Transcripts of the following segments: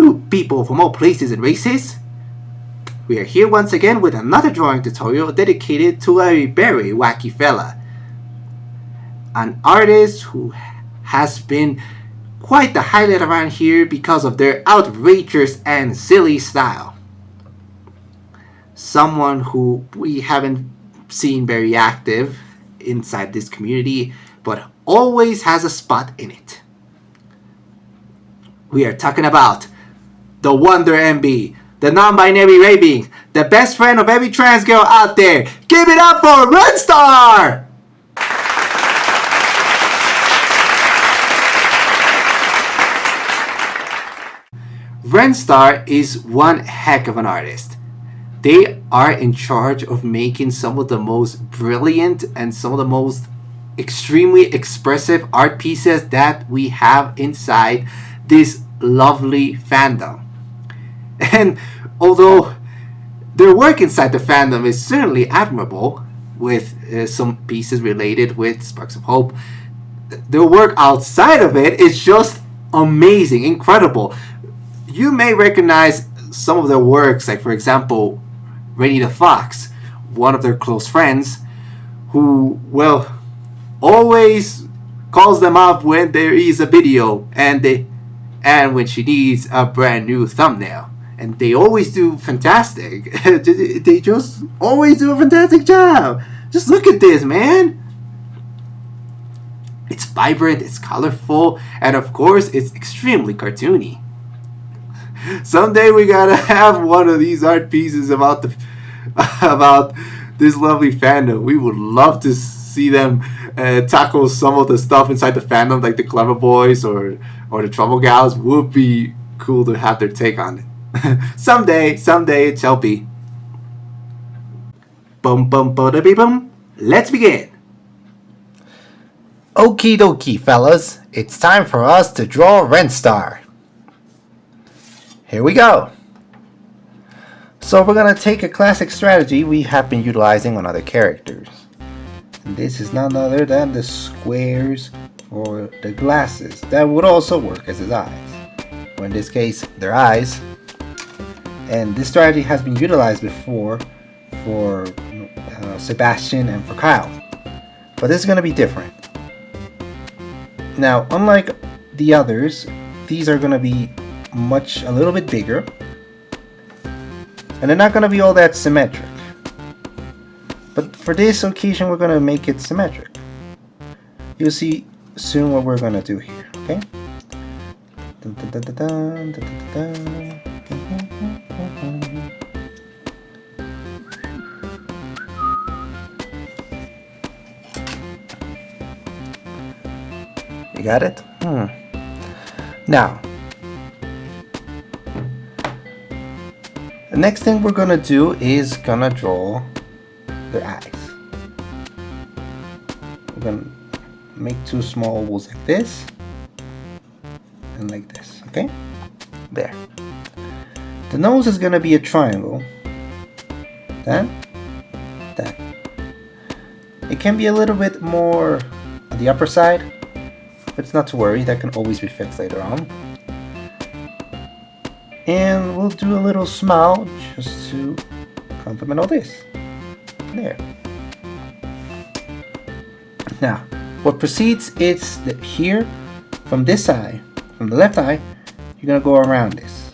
you people from all places and races. We are here once again with another drawing tutorial dedicated to a very wacky fella. An artist who has been quite the highlight around here because of their outrageous and silly style. Someone who we haven't seen very active inside this community, but always has a spot in it. We are talking about the Wonder MB, the non-binary ray being, the best friend of every trans girl out there. Give it up for RenStar! RenStar is one heck of an artist. They are in charge of making some of the most brilliant and some of the most extremely expressive art pieces that we have inside this lovely fandom. And although their work inside the fandom is certainly admirable, with some pieces related with Sparks of Hope, their work outside of it is just amazing, incredible. You may recognize some of their works, like for example, Rainy the Fox, one of their close friends, who, well, always calls them up when there is a video and when she needs a brand new thumbnail. And they always do fantastic. They just always do a fantastic job. Just look at this, man. It's vibrant, it's colorful, and of course, it's extremely cartoony. Someday we gotta have one of these art pieces about this lovely fandom. We would love to see them tackle some of the stuff inside the fandom, like the Clever Boys or the Trouble Gals. Would be cool to have their take on it. someday it shall be. Boom, boom, boom, boom. Let's begin. Okie dokie, fellas. It's time for us to draw RenStar. Here we go. So we're going to take a classic strategy we have been utilizing on other characters. And this is none other than the squares or the glasses that would also work as his eyes. Or in this case, their eyes. And this strategy has been utilized before for Sebastian and for Kyle. But this is going to be different. Now, unlike the others, these are going to be a little bit bigger, and they're not going to be all that symmetric, but for this occasion we're going to make it symmetric. You'll see soon what we're going to do here, okay? You got it? Now, the next thing we're gonna do is gonna draw their eyes. We're gonna make two small ovals like this and like this, okay? There. The nose is gonna be a triangle. Then. It can be a little bit more on the upper side, but it's not to worry, that can always be fixed later on. And we'll do a little smile just to complement all this. There. Now, what proceeds is that here, from this eye, from the left eye, you're going to go around this.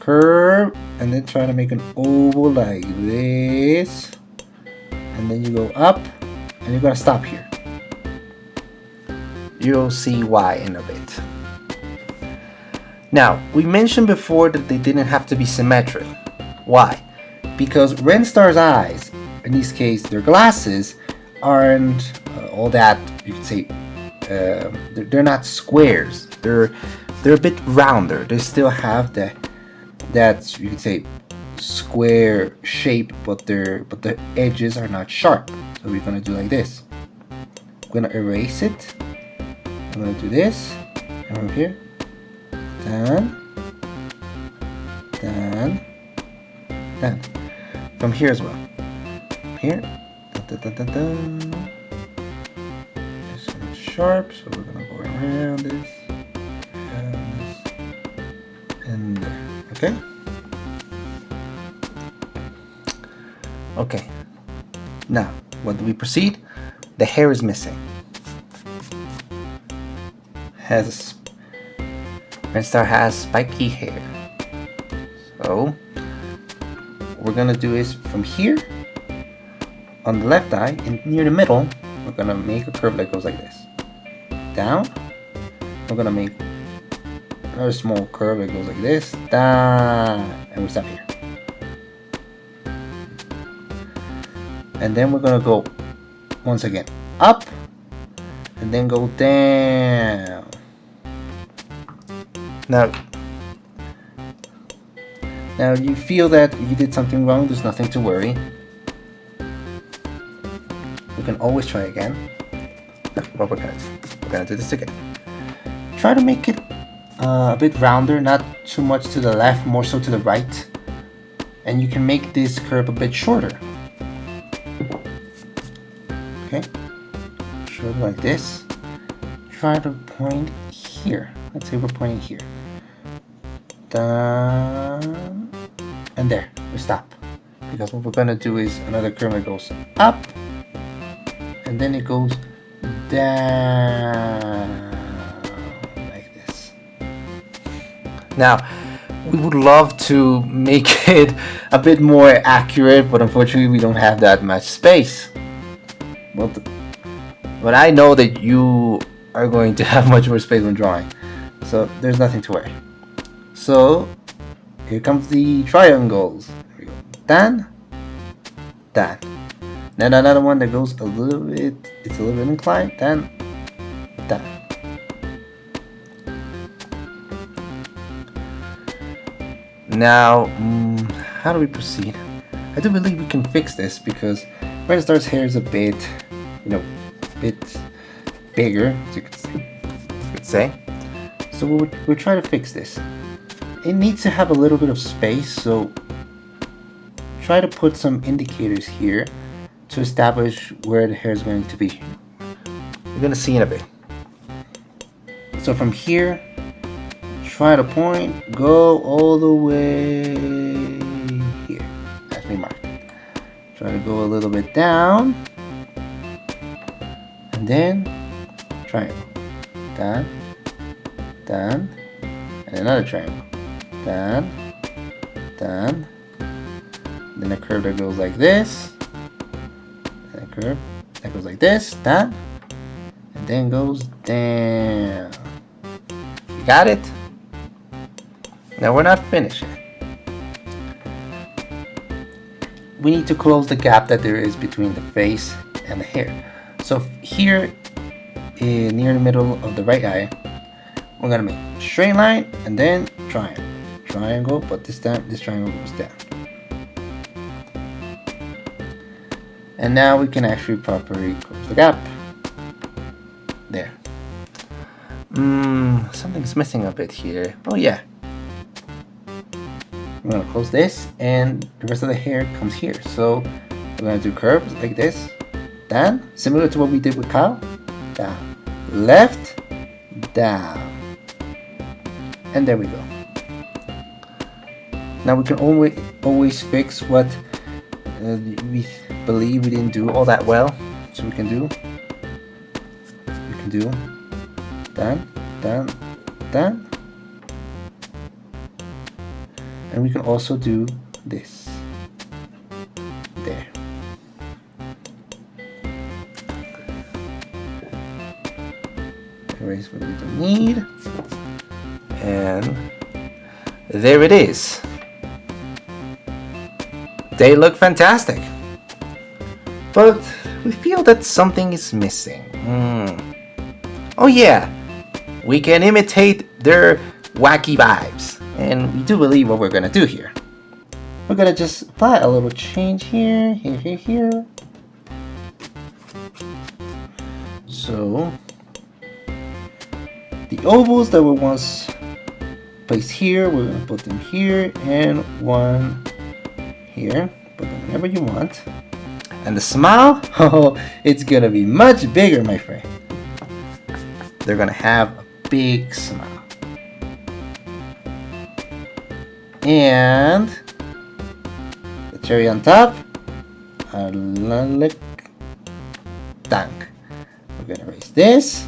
Curve, and then try to make an oval like this. And then you go up, and you're going to stop here. You'll see why in a bit. Now, we mentioned before that they didn't have to be symmetric. Why? Because RenStar's eyes, in this case their glasses, aren't all that, you could say, they're not squares. They're a bit rounder. They still have that you could say square shape, but the edges are not sharp. So we're gonna do like this. I'm gonna erase it. I'm gonna do this, and over here. Done. From here as well. Here. It's not sharp, so we're gonna go around this. Okay. Okay. Now, what do we proceed? The hair is missing. RenStar has spiky hair. So, what we're gonna do is from here, on the left eye, and near the middle, we're gonna make a curve that goes like this. Down. We're gonna make another small curve that goes like this. Down. And we stop here. And then we're gonna go once again up and then go down. Now you feel that you did something wrong, there's nothing to worry. We can always try again. But we're gonna do this again. Try to make it a bit rounder, not too much to the left, more so to the right. And you can make this curve a bit shorter. Okay, shorter like this. Try to point here. Let's say we're pointing here. Down and there. We stop. Because what we're gonna do is another curve that goes up and then it goes down like this. Now, we would love to make it a bit more accurate, but unfortunately we don't have that much space. But I know that you are going to have much more space when drawing, so there's nothing to worry. So here comes the triangles. Here we go. Down, down. Then another one that goes a little bit, it's a little bit inclined, down, down. Now, how do we proceed? I do believe we can fix this because RenStar's hair is a bit, bit bigger, as you could say. So we'll try to fix this. It needs to have a little bit of space, so try to put some indicators here to establish where the hair is going to be. You're gonna see in a bit. So from here, try to point, go all the way here. That's me marked. Try to go a little bit down, and then triangle. Down, down, and another triangle. Down, down. Then a curve that goes like this. And a curve that goes like this. Down, and then goes down. You got it? Now we're not finished yet. We need to close the gap that there is between the face and the hair. So here, near the middle of the right eye, we're gonna make a straight line and then triangle. Triangle, but this time this triangle goes down. And now we can actually properly close the gap. There. Something's missing a bit here. Oh yeah. I'm gonna close this and the rest of the hair comes here. So we're gonna do curves like this. Down, similar to what we did with Kyle. Down. Left, down. And there we go. Now we can always fix what we believe we didn't do all that well. So we can do down, down, down. And we can also do this. There. Erase what we don't need. And there it is. They look fantastic. But we feel that something is missing. Oh yeah, we can imitate their wacky vibes. And we do believe what we're gonna do here. We're gonna just apply a little change here, here. So the ovals that were once placed here, we're gonna put them here and one here. Put them whenever you want. And the smile, oh, it's gonna be much bigger, my friend. They're gonna have a big smile. And the cherry on top, a lick tank. We're gonna erase this.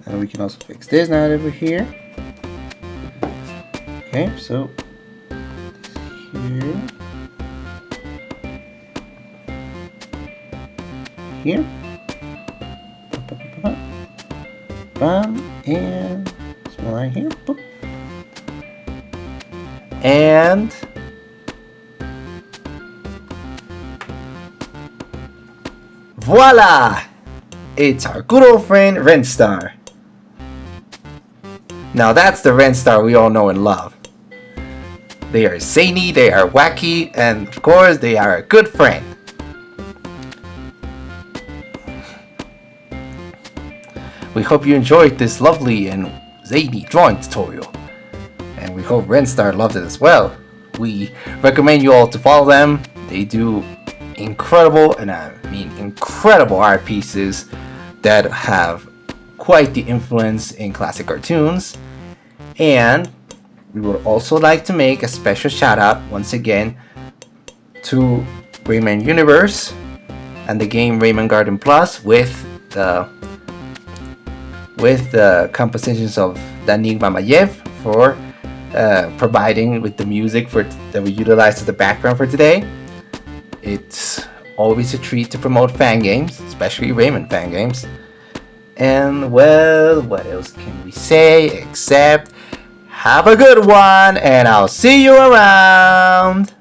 And we can also fix this now that we're here. Okay, so here. Here. Bam, and small line here. Boop. And voila! It's our good old friend RenStar. Now that's the RenStar we all know and love. They are zany, they are wacky, and of course they are a good friend. We hope you enjoyed this lovely and zany drawing tutorial. And we hope RenStar loved it as well. We recommend you all to follow them. They do incredible, and I mean incredible art pieces that have quite the influence in classic cartoons. And we would also like to make a special shout out once again to Rayman Universe and the game Rayman Garden Plus with the compositions of Danik Mamayev for providing with the music that we utilized as the background for today. It's always a treat to promote fan games, especially Rayman fan games. And well, what else can we say except have a good one, and I'll see you around!